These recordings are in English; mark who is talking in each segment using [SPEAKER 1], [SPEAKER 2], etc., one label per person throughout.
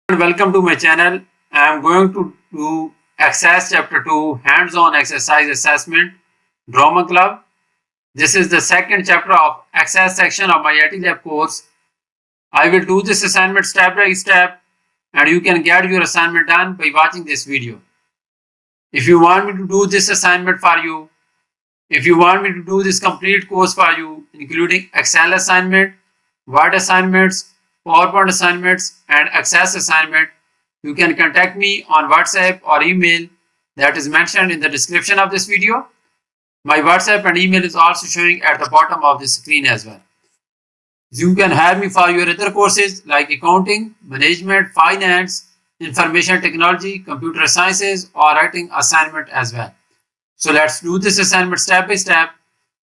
[SPEAKER 1] Welcome to my channel. I am going to do Access Chapter 2 Hands-on Exercise Assessment Drama Club. This is the second chapter of Access section of my IT Lab course. I will do this assignment step by step and you can get your assignment done by watching this video. If you want me to do this assignment for you, if you want me to do this complete course for you, including Excel assignment, Word assignments, PowerPoint assignments and Access assignment, you can contact me on WhatsApp or email that is mentioned in the description of this video. My WhatsApp and email is also showing at the bottom of the screen as well. You can hire me for your other courses like accounting, management, finance, information technology, computer sciences or writing assignment as well. So let's do this assignment step by step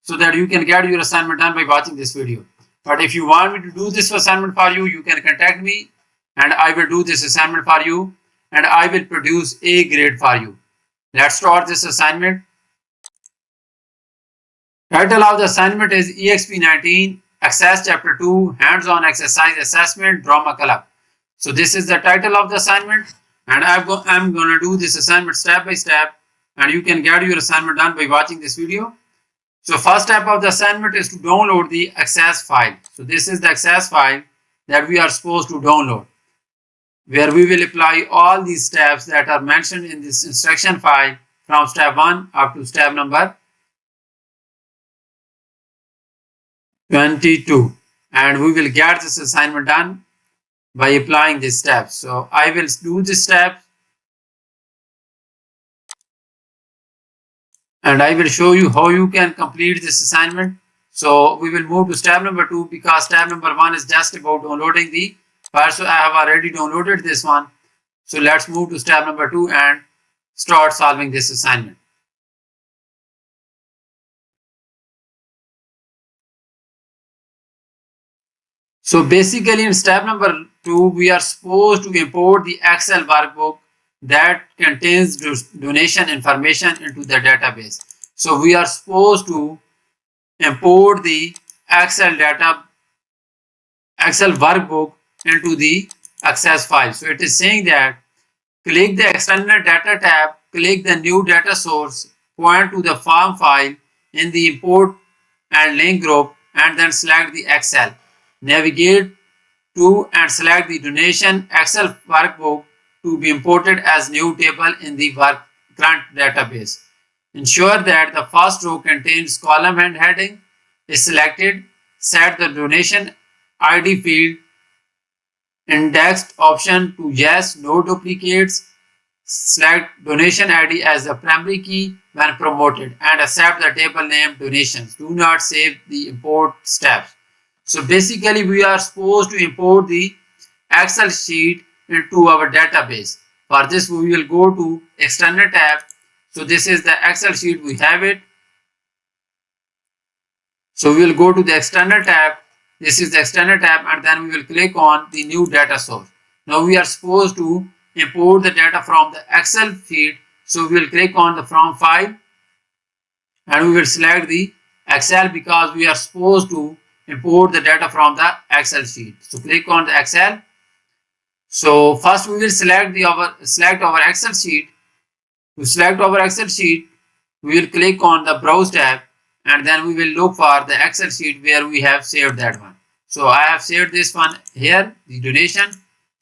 [SPEAKER 1] so that you can get your assignment done by watching this video. But if you want me to do this assignment for you, you can contact me and I will do this assignment for you and I will produce a grade for you. Let's start this assignment. Title of the assignment is Exp19 Access Chapter 2 Hands-on Exercise Assessment Drama Club. So this is the title of the assignment and I'm going to do this assignment step by step and you can get your assignment done by watching this video. So first step of the assignment is to download the Access file. So this is the Access file that we are supposed to download, where we will apply all these steps that are mentioned in this instruction file from step 1 up to step number 22. And we will get this assignment done by applying these steps. So I will do this step and I will show you how you can complete this assignment. So we will move to step number 2 because step number 1 is just about downloading the file. So I have already downloaded this one. So let's move to step number 2 and start solving this assignment. So basically in step number 2, we are supposed to import the Excel workbook that contains donation information into the database. So we are supposed to import the Excel workbook into the Access file. So it is saying that click the external data tab, click the new data source, point to the form file in the import and link group and then select the Excel. Navigate to and select the donation Excel workbook to be imported as new table in the current database. Ensure that the first row contains column and heading is selected. Set the donation ID field indexed option to yes, no duplicates. Select donation ID as the primary key when promoted and accept the table name donations. Do not save the import steps. So basically we are supposed to import the Excel sheet into our database. For this we will go to external tab. So this is the Excel sheet, we have it. So we will go to the external tab. This is the external tab and then we will click on the new data source. Now we are supposed to import the data from the Excel sheet. So we will click on the from file and we will select the Excel because we are supposed to import the data from the Excel sheet. So click on the Excel. So first we will select our Excel sheet. To select our Excel sheet, we will click on the browse tab and then we will look for the Excel sheet where we have saved that one. So I have saved this one here, the donation.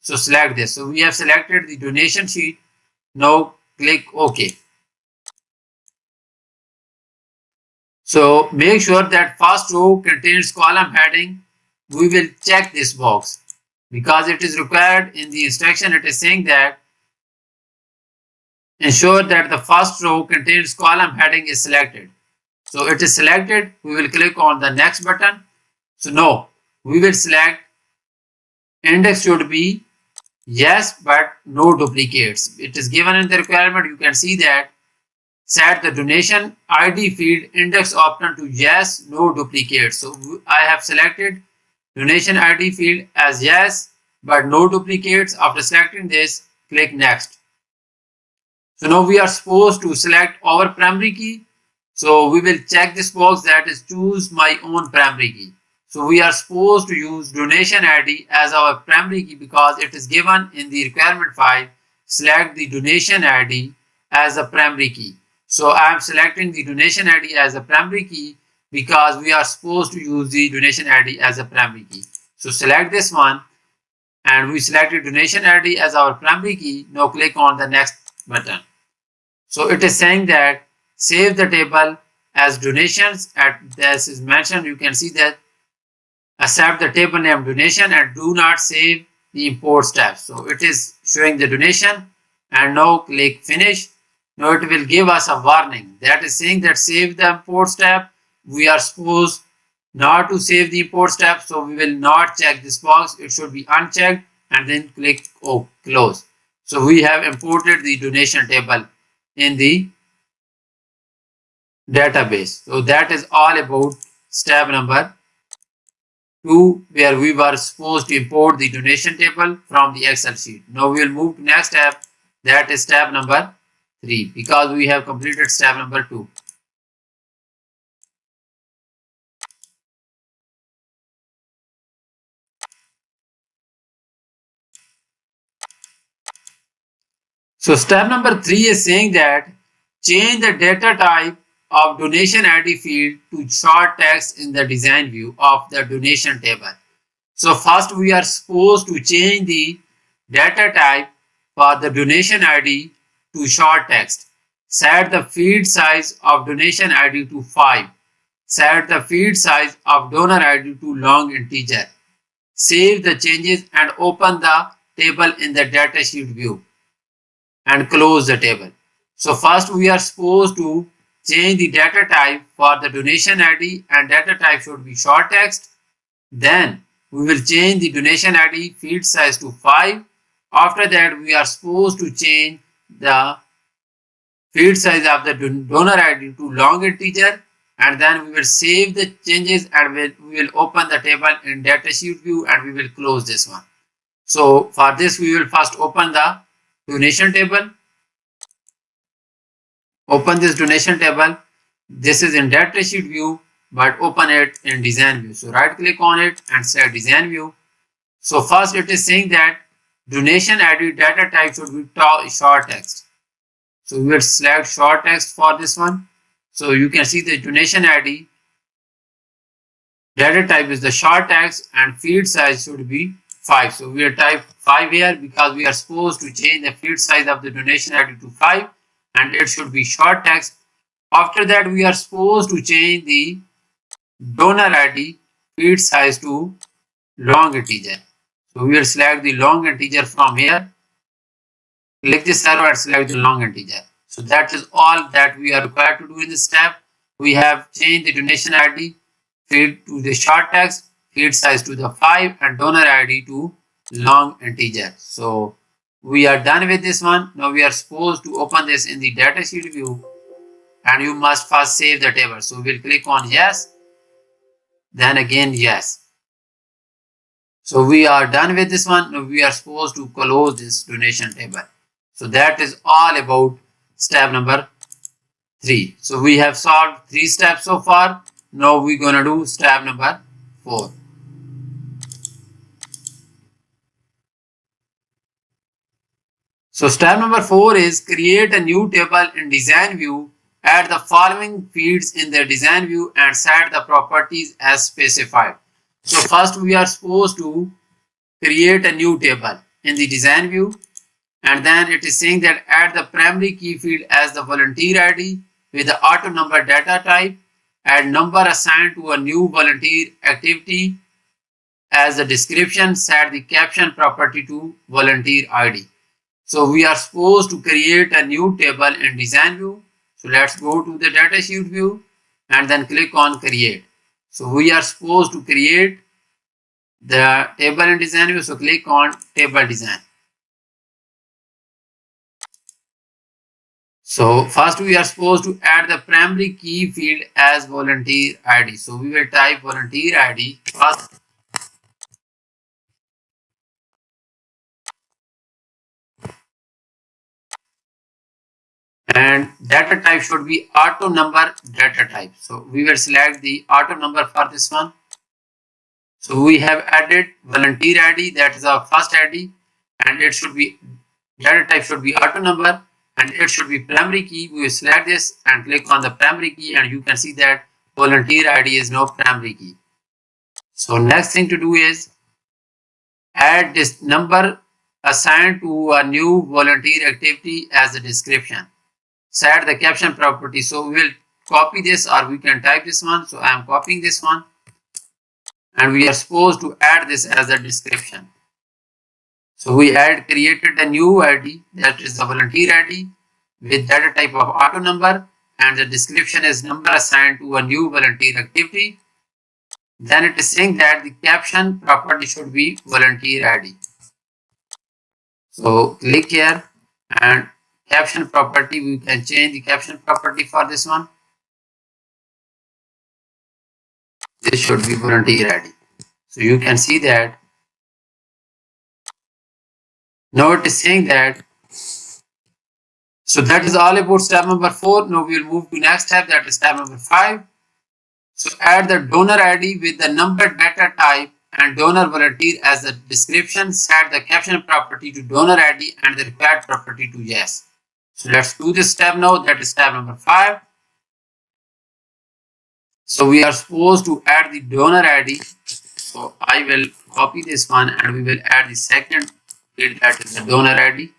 [SPEAKER 1] So select this. So we have selected the donation sheet. Now click OK. So make sure that first row contains column heading. We will check this box because it is required in the instruction. It is saying that ensure that the first row contains column heading is selected. So it is selected. We will click on the next button. So no, we will select index should be yes but no duplicates. It is given in the requirement. You can see that set the donation ID field index option to yes, no duplicates. So I have selected donation ID field as yes but no duplicates. After selecting this, click next. So now we are supposed to select our primary key. So we will check this box that is choose my own primary key. So we are supposed to use donation ID as our primary key because it is given in the requirement file. Select the donation ID as a primary key. So I am selecting the donation ID as a primary key because we are supposed to use the donation ID as a primary key. So select this one and we selected donation ID as our primary key. Now click on the next button. So it is saying that save the table as donations. This is mentioned. You can see that accept the table name donation and do not save the import step. So it is showing the donation and now click finish. Now it will give us a warning that is saying that save the import step. We are supposed not to save the import step, so we will not check this box. It should be unchecked and then click close. So we have imported the donation table in the database. So that is all about step number 2, where we were supposed to import the donation table from the Excel sheet. Now we will move to next step, that is step number 3, because we have completed step number 2. So step number 3 is saying that change the data type of donation ID field to short text in the design view of the donation table. So first we are supposed to change the data type for the donation ID to short text. Set the field size of donation ID to 5. Set the field size of donor ID to long integer. Save the changes and open the table in the datasheet view and close the table. So first we are supposed to change the data type for the donation ID and data type should be short text. Then we will change the donation ID field size to 5. After that we are supposed to change the field size of the donor ID to long integer and then we will save the changes and we will open the table in datasheet view and we will close this one. So for this we will first open the donation table. Open this donation table. This is in datasheet view, but open it in design view. So right click on it and select design view. So first it is saying that donation ID data type should be short text. So we will select short text for this one. So you can see the donation ID data type is the short text and field size should be 5. So we will type 5 here because we are supposed to change the field size of the donation ID to 5 and it should be short text. After that we are supposed to change the donor ID field size to long integer. So we will select the long integer from here. Click this arrow and select the long integer. So that is all that we are required to do in this step. We have changed the donation ID field to the short text, field size to the 5 and donor ID to long integer. So we are done with this one. Now we are supposed to open this in the datasheet view and you must first save the table. So we'll click on yes, then again yes. So we are done with this one. Now we are supposed to close this donation table. So that is all about step number 3. So we have solved 3 steps so far. Now we're going to do step number 4. So step number 4 is create a new table in design view. Add the following fields in the design view and set the properties as specified. So first we are supposed to create a new table in the design view and then it is saying that add the primary key field as the volunteer ID with the auto number data type, add number assigned to a new volunteer activity as the description, set the caption property to volunteer ID. So we are supposed to create a new table in design view. So let's go to the datasheet view and then click on create. So we are supposed to create the table in design view. So click on table design. So first we are supposed to add the primary key field as volunteer ID. So we will type volunteer ID first. And data type should be auto number data type. So we will select the auto number for this one. So we have added volunteer ID, that is our first ID, and it should be data type should be auto number, and it should be primary key. We will select this and click on the primary key, and you can see that volunteer ID is now primary key. So next thing to do is add this number assigned to a new volunteer activity as a description. Set the caption property. So we will copy this, or we can type this one. So I am copying this one, and we are supposed to add this as a description. So we created a new ID, that is the volunteer ID, with data type of auto number, and the description is number assigned to a new volunteer activity. Then it is saying that the caption property should be volunteer ID. So click here, and caption property, we can change the caption property for this one. This should be volunteer ID. So you can see that now it is saying that. So that is all about step number 4. Now we will move to next step, that is step number 5. So add the donor ID with the number data type and donor volunteer as the description. Set the caption property to donor ID and the required property to yes. So let's do this step now, that is step number 5. So we are supposed to add the donor ID. So I will copy this one, and we will add the second field, that is the donor ID.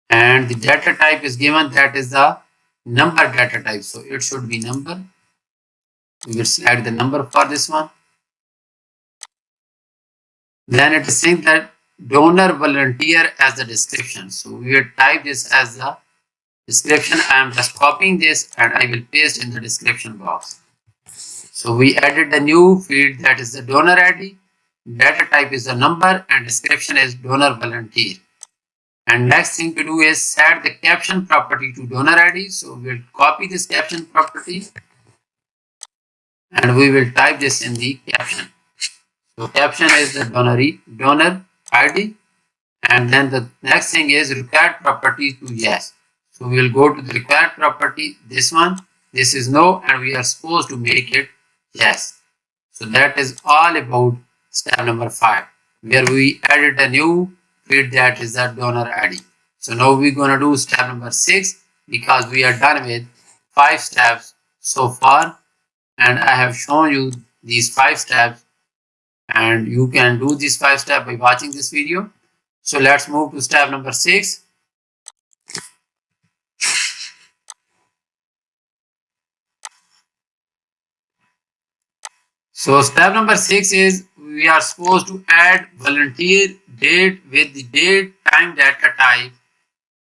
[SPEAKER 1] And the data type is given, that is the number data type. So it should be number. We will select the number for this one. Then it is saying that donor volunteer as the description. So we will type this as the description. I am just copying this, and I will paste in the description box. So we added the new field, that is the donor ID. Data type is the number, and description is donor volunteer. And next thing to do is set the caption property to donor ID. So we will copy this caption property, and we will type this in the caption. So caption is the donor ID, and then the next thing is required property to yes. So we will go to the required property, this one. This is no, and we are supposed to make it yes. So that is all about step number 5, where we added a new field, that is the donor ID. So now we're going to do step number 6, because we are done with 5 steps so far, and I have shown you these 5 steps, and you can do these 5 steps by watching this video. So let's move to step number 6. So step number 6 is we are supposed to add volunteer date with the date time data type.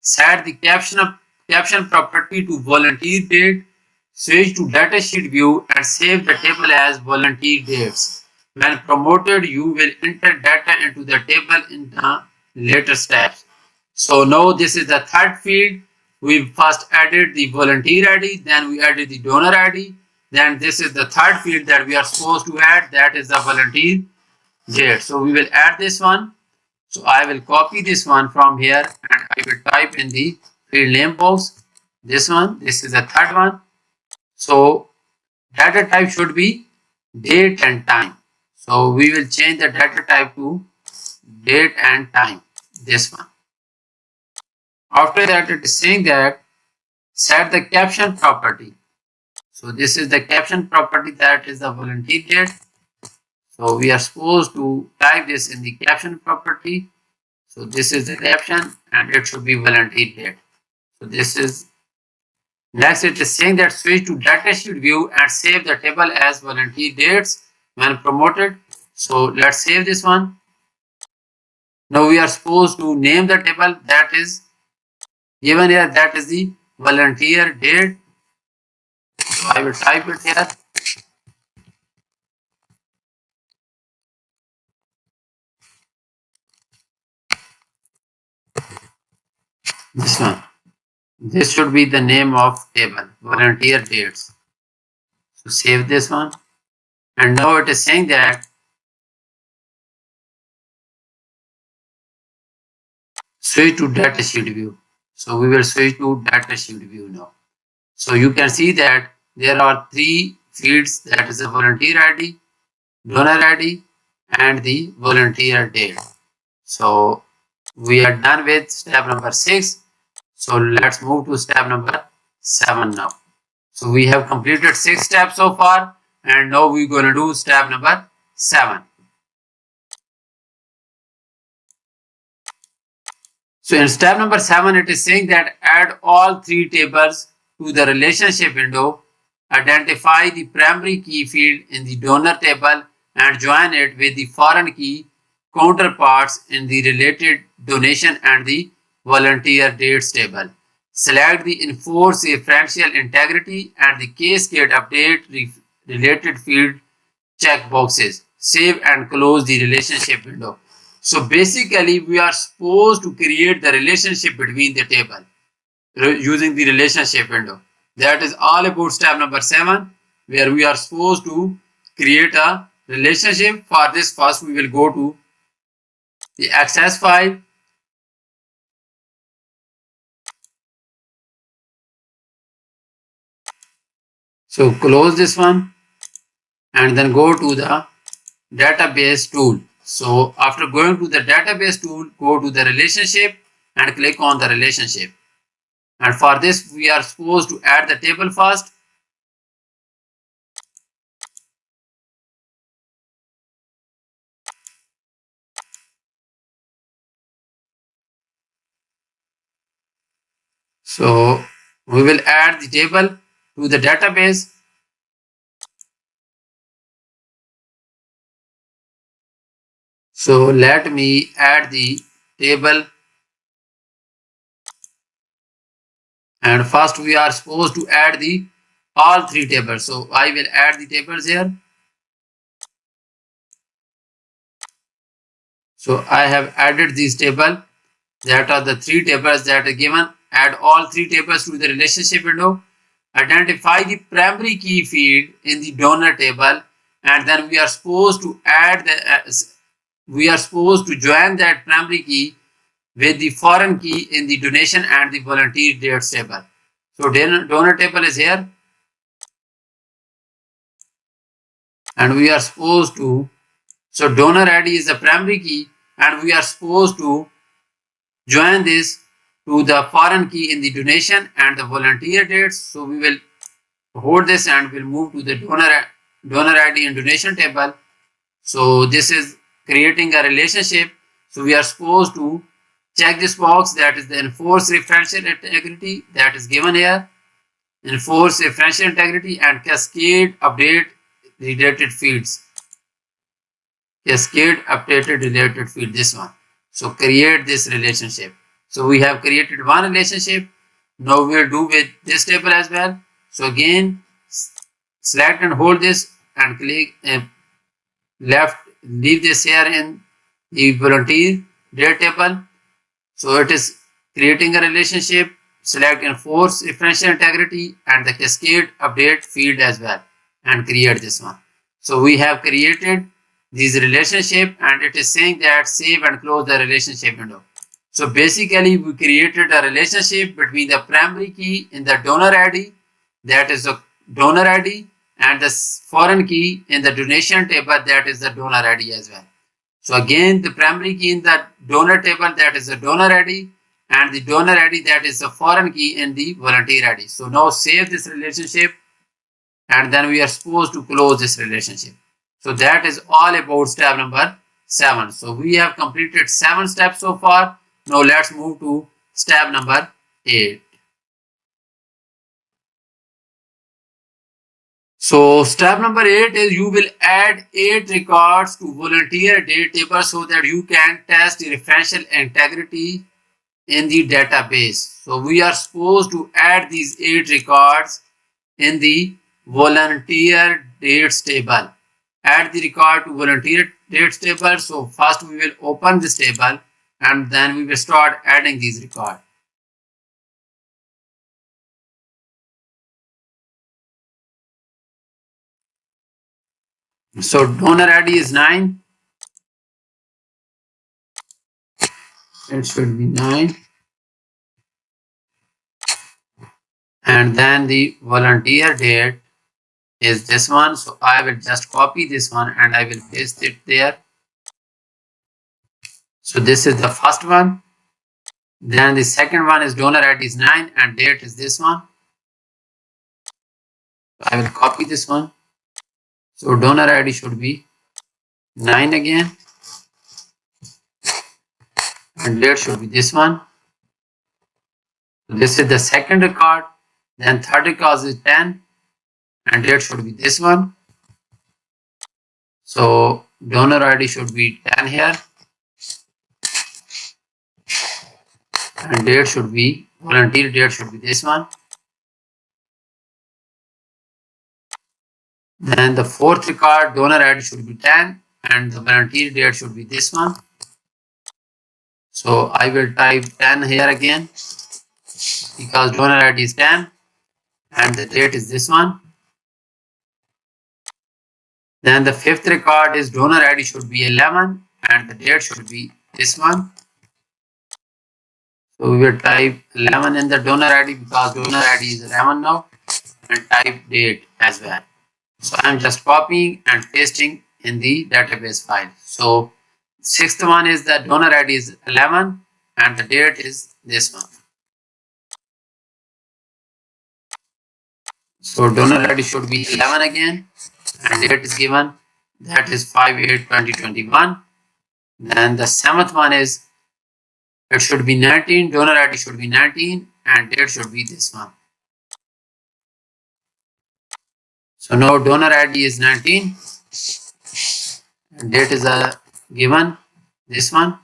[SPEAKER 1] Set the caption property to volunteer date. Switch to datasheet view and save the table as volunteer dates. When promoted, you will enter data into the table in the later steps. So now this is the third field. We first added the volunteer ID, then we added the donor ID. Then this is the third field that we are supposed to add, that is the volunteer date. So we will add this one. So I will copy this one from here, and I will type in the field name box this one. This is the third one. So data type should be date and time. So we will change the data type to date and time, this one. After that, it is saying that set the caption property. So this is the caption property, that is the volunteer date. So we are supposed to type this in the caption property. So this is the caption, and it should be volunteer date. So this is next. It is saying that switch to datasheet view and save the table as volunteer dates when promoted. So let's save this one. Now we are supposed to name the table that is given here, that is the volunteer date. So I will type it here. This one. This should be the name of table, volunteer dates. So save this one. And now it is saying that switch to datasheet view. So we will switch to datasheet view now. So you can see that there are 3 fields, that is the volunteer ID, donor ID, and the volunteer date. So we are done with step number 6. So let's move to step number 7 now. So we have completed 6 steps so far, and now we're going to do step number 7. So in step number 7, it is saying that add all 3 tables to the relationship window, identify the primary key field in the donor table and join it with the foreign key counterparts in the related donation and the volunteer dates table. Select the enforce referential integrity and the cascade update related field checkboxes. Save and close the relationship window. So basically, we are supposed to create the relationship between the table using the relationship window. That is all about step number 7, where we are supposed to create a relationship. For this, first we will go to the access file. So close this one and then go to the database tool. So after going to the database tool, go to the relationship and click on the relationship. And for this, we are supposed to add the table first. So we will add the table to the database. So let me add the table, and first we are supposed to add the all 3 tables. So I will add the tables here. So I have added this table. That are the 3 tables that are given. Add all 3 tables to the relationship window. Identify the primary key field in the donor table, and then we are supposed to add the we are supposed to join that primary key with the foreign key in the donation and the volunteer dates table. So donor table is here, and we are supposed to, so donor ID is the primary key, and we are supposed to join this to the foreign key in the donation and the volunteer dates. So we will hold this and we'll move to the donor ID and donation table. So this is creating a relationship. So we are supposed to check this box, that is the enforce referential integrity, that is given here. Enforce referential integrity and cascade update related fields. Cascade updated related field, this one. So create this relationship. So we have created one relationship. Now we'll do with this table as well. So again, select and hold this and click left, leave this here in the volunteer date table. So it is creating a relationship. Select enforce referential integrity and the cascade update field as well and create this one. So we have created this relationship, and it is saying that save and close the relationship window. So basically we created a relationship between the primary key in the donor ID, that is the donor ID, and the foreign key in the donation table, that is the donor ID as well. So again, the primary key in the donor table, that is the donor ID, and the donor ID, that is the foreign key in the volunteer ID. So now save this relationship, and then we are supposed to close this relationship. So that is all about step number 7. So we have completed 7 steps so far. Now let's move to step number 8. So step number 8 is you will add 8 records to volunteer date table so that you can test the referential integrity in the database. So we are supposed to add these 8 records in the volunteer dates table. Add the record to volunteer dates table. So first we will open this table and then we will start adding these records. So donor ID is 9. It should be 9. And then the volunteer date is this one. So I will just copy this one and I will paste it there. So this is the first one. Then the second one is donor ID is 9 and date is this one. I will copy this one. So donor ID should be 9 again. And date should be this one. So this is the second record. Then third record is 10. And date should be this one. So donor ID should be 10 here. And date should be, volunteer date should be this one. Then the fourth record, donor ID should be 10 and the volunteer date should be this one. So I will type 10 here again because donor ID is 10 and the date is this one. Then the fifth record is donor ID should be 11 and the date should be this one. So we will type 11 in the donor ID because donor ID is 11 now, and type date as well. So I am just copying and pasting in the database file. So sixth one is the donor ID is 11 and the date is this one. So donor ID should be 11 again and date is given, that is 5/8/2021. Then the seventh one is, it should be 19, donor ID should be 19 and date should be this one. So now donor ID is 19 and date is given, this one.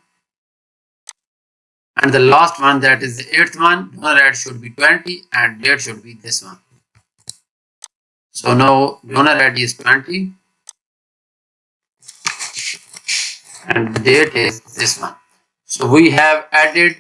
[SPEAKER 1] And the last one, that is the eighth one, donor ID should be 20 and date should be this one. So now donor ID is 20 and the date is this one. So we have added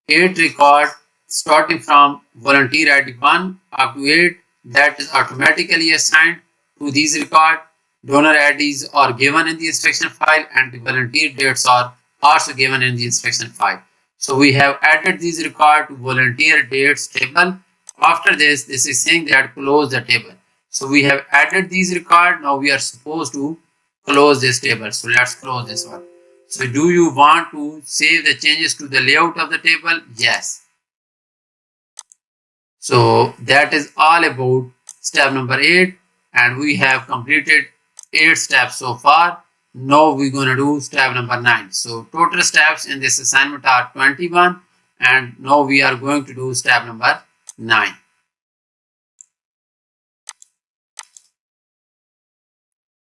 [SPEAKER 1] 8 records starting from volunteer ID 1 up to 8, that is automatically assigned to these records. Donor IDs are given in the inspection file and the volunteer dates are also given in the inspection file. So we have added these records to volunteer dates table. After this is saying that close the table. So we have added these records. Now we are supposed to close this table. So let's close this one. So do you want to save the changes to the layout of the table? Yes. So that is all about step number 8, and we have completed 8 steps so far. Now we're going to do step number 9. So total steps in this assignment are 21, and now we are going to do step number 9.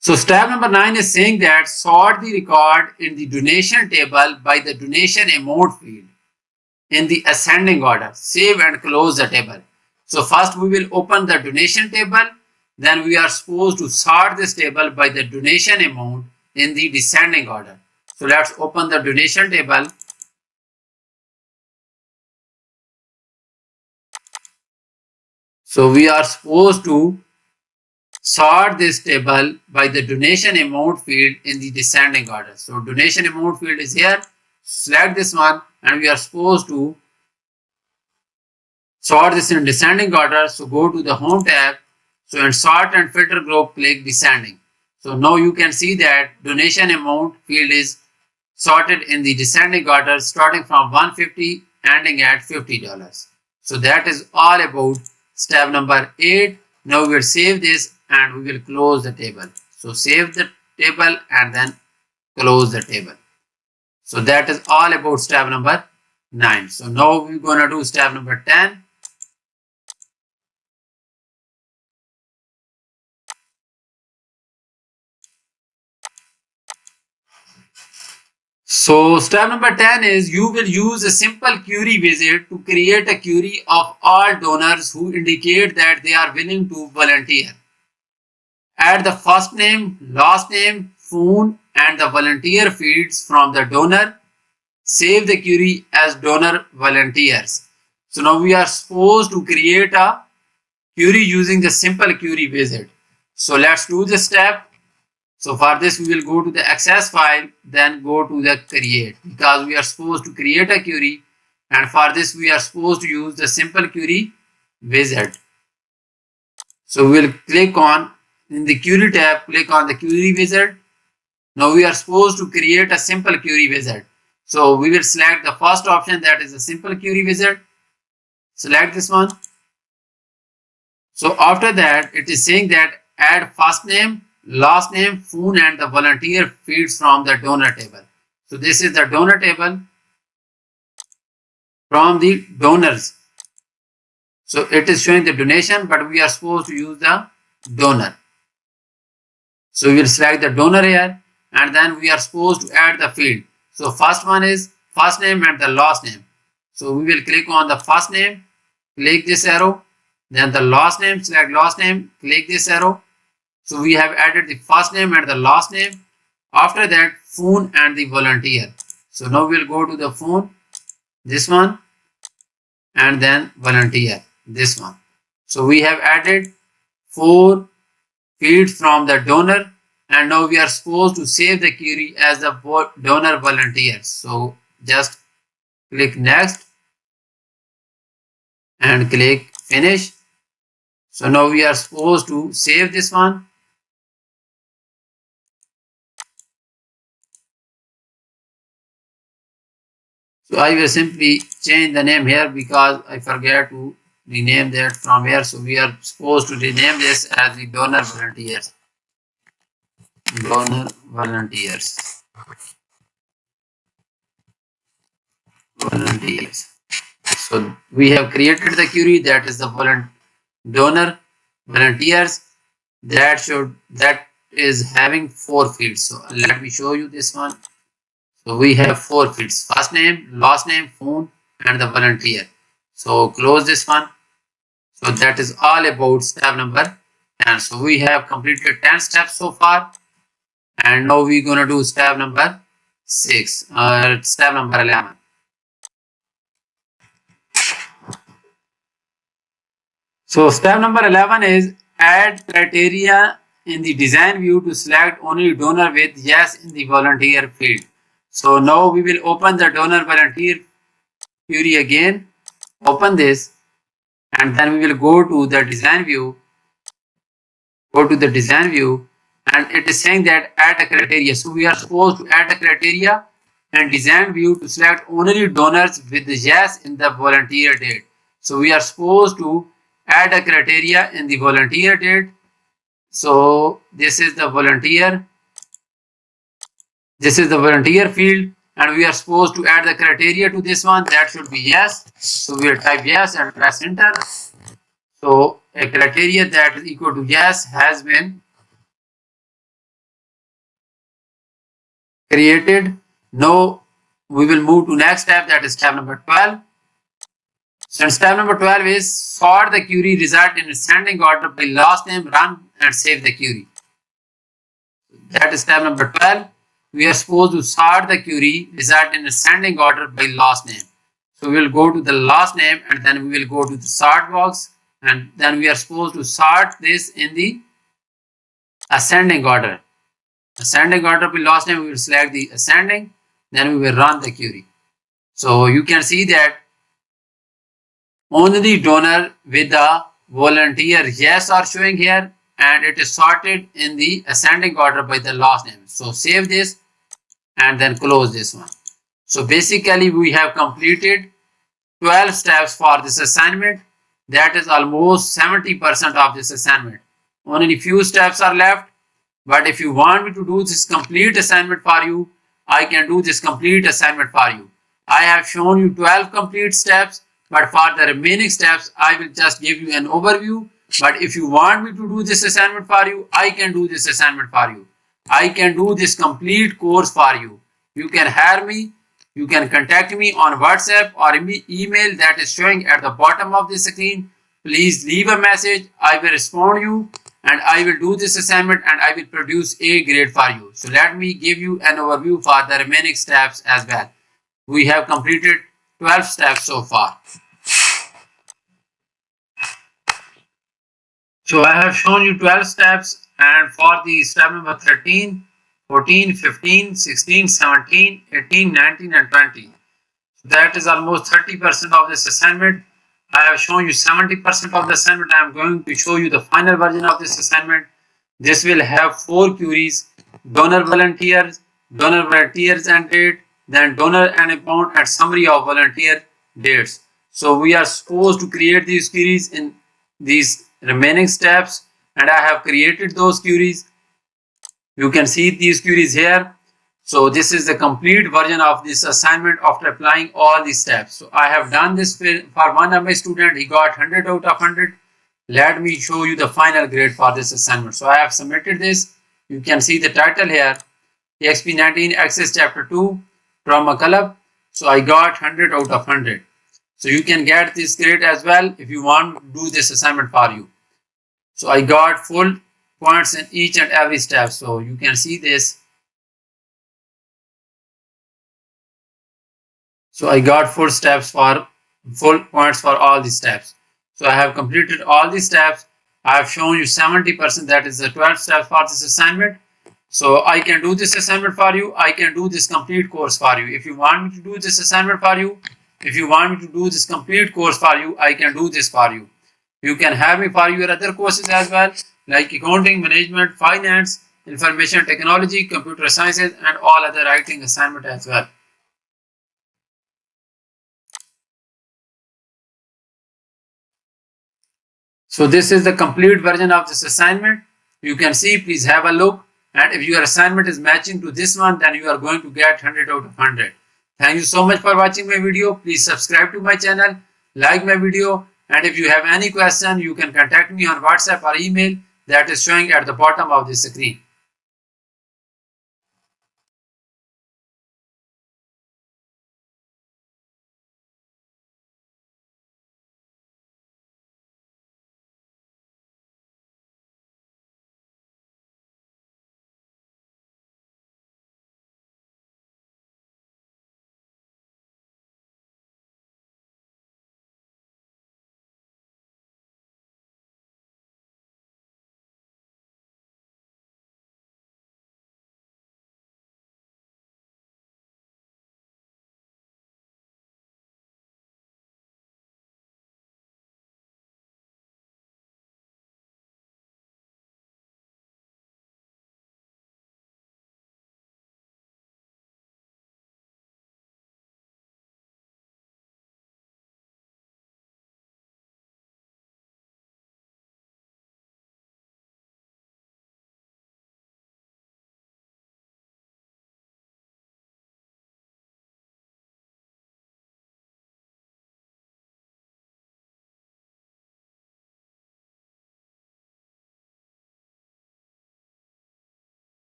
[SPEAKER 1] So step number 9 is saying that sort the record in the donation table by the donation amount field in the ascending order. Save and close the table. So first we will open the donation table. Then we are supposed to sort this table by the donation amount in the descending order. So let's open the donation table. So we are supposed to sort this table by the donation amount field in the descending order. So donation amount field is here. Select this one and we are supposed to sort this in descending order. So go to the home tab. So in sort and filter group, click descending. So now you can see that donation amount field is sorted in the descending order starting from $150 ending at $50. So that is all about step number 8. Now we will save this and we will close the table. So save the table and then close the table. So that is all about step number 9. So now we're going to do step number 10. So step number 10 is you will use a simple query visit to create a query of all donors who indicate that they are willing to volunteer. Add the first name, last name, phone and the volunteer fields from the donor. Save the query as donor volunteers. So now we are supposed to create a query using the simple query visit. So let's do the step. So for this we will go to the access file, then go to the create, because we are supposed to create a query, and for this we are supposed to use the simple query wizard. So we will click on in the query tab, click on the query wizard. Now we are supposed to create a simple query wizard. So we will select the first option, that is a simple query wizard. Select this one. So after that, it is saying that add first name, last name, phone and the volunteer fields from the donor table. So this is the donor table from the donors. So it is showing the donation, but we are supposed to use the donor. So we will select the donor here, and then we are supposed to add the field. So first one is first name and the last name. So we will click on the first name, click this arrow, then the last name, select last name, click this arrow. So we have added the first name and the last name. After that, phone and the volunteer. So now we'll go to the phone, this one, and then volunteer, this one. So we have added 4 fields from the donor, and now we are supposed to save the query as the donor volunteer. So just click next and click finish. So now we are supposed to save this one. So I will simply change the name here because I forget to rename that from here. So we are supposed to rename this as the donor volunteers. Donor volunteers. Volunteers. So we have created the query, that is the donor volunteers, that is having 4 fields. So let me show you this one. So we have 4 fields: first name, last name, phone, and the volunteer. So close this one. So that is all about step number 10. So we have completed 10 steps so far, and now we're gonna do step number 6, step number 11. So step number 11 is add criteria in the design view to select only donor with yes in the volunteer field. So now we will open the donor volunteer query again. Open this, and then we will go to the design view. Go to the design view, and it is saying that add a criteria. So we are supposed to add a criteria and design view to select only donors with yes in the volunteer date. So we are supposed to add a criteria in the volunteer date. So this is the volunteer. This is the volunteer field, and we are supposed to add the criteria to this one. That should be yes. So we will type yes and press enter. So a criteria that is equal to yes has been created. Now we will move to next step, that is step number 12. So step number 12 is sort the query result in ascending order by last name, run and save the query. That is step number 12. We are supposed to sort the query result in ascending order by last name. So we will go to the last name, and then we will go to the sort box, and then we are supposed to sort this in the ascending order. Ascending order by last name, we will select the ascending, then we will run the query. So you can see that only the donor with the volunteer yes are showing here, and it is sorted in the ascending order by the last name. So save this and then close this one. So basically we have completed 12 steps for this assignment. That is almost 70% of this assignment. Only few steps are left, but if you want me to do this complete assignment for you, I can do this complete assignment for you. I have shown you 12 complete steps, but for the remaining steps I will just give you an overview. But if you want me to do this assignment for you, I can do this assignment for you. I can do this complete course for you. You can hire me. You can contact me on WhatsApp or email that is showing at the bottom of the screen. Please leave a message. I will respond to you, and I will do this assignment, and I will produce a grade for you. So let me give you an overview for the remaining steps as well. We have completed 12 steps so far. So I have shown you 12 steps, and for the step number 13, 14, 15, 16, 17, 18, 19 and 20. That is almost 30% of this assignment. I have shown you 70% of the assignment. I am going to show you the final version of this assignment. This will have 4 queries: donor volunteers and date, then donor and amount, and summary of volunteer dates. So we are supposed to create these queries in these remaining steps, and I have created those queries. You can see these queries here. So this is the complete version of this assignment after applying all these steps. So I have done this for one of my students. He got 100 out of 100. Let me show you the final grade for this assignment. So I have submitted this. You can see the title here, Exp19 Access Chapter 2 Drama Club. So I got 100 out of 100. So you can get this grade as well if you want to do this assignment for you. So I got full points in each and every step. So you can see this. So I got full points for all these steps. So I have completed all these steps. I have shown you 70%, that is the 12 steps for this assignment. So I can do this assignment for you. I can do this complete course for you. If you want me to do this assignment for you, if you want me to do this complete course for you, I can do this for you. You can have me for your other courses as well, like accounting, management, finance, information technology, computer sciences, and all other writing assignment as well. So this is the complete version of this assignment. You can see, please have a look. And if your assignment is matching to this one, then you are going to get 100 out of 100. Thank you so much for watching my video. Please subscribe to my channel, like my video. And if you have any question, you can contact me on WhatsApp or email that is showing at the bottom of the screen.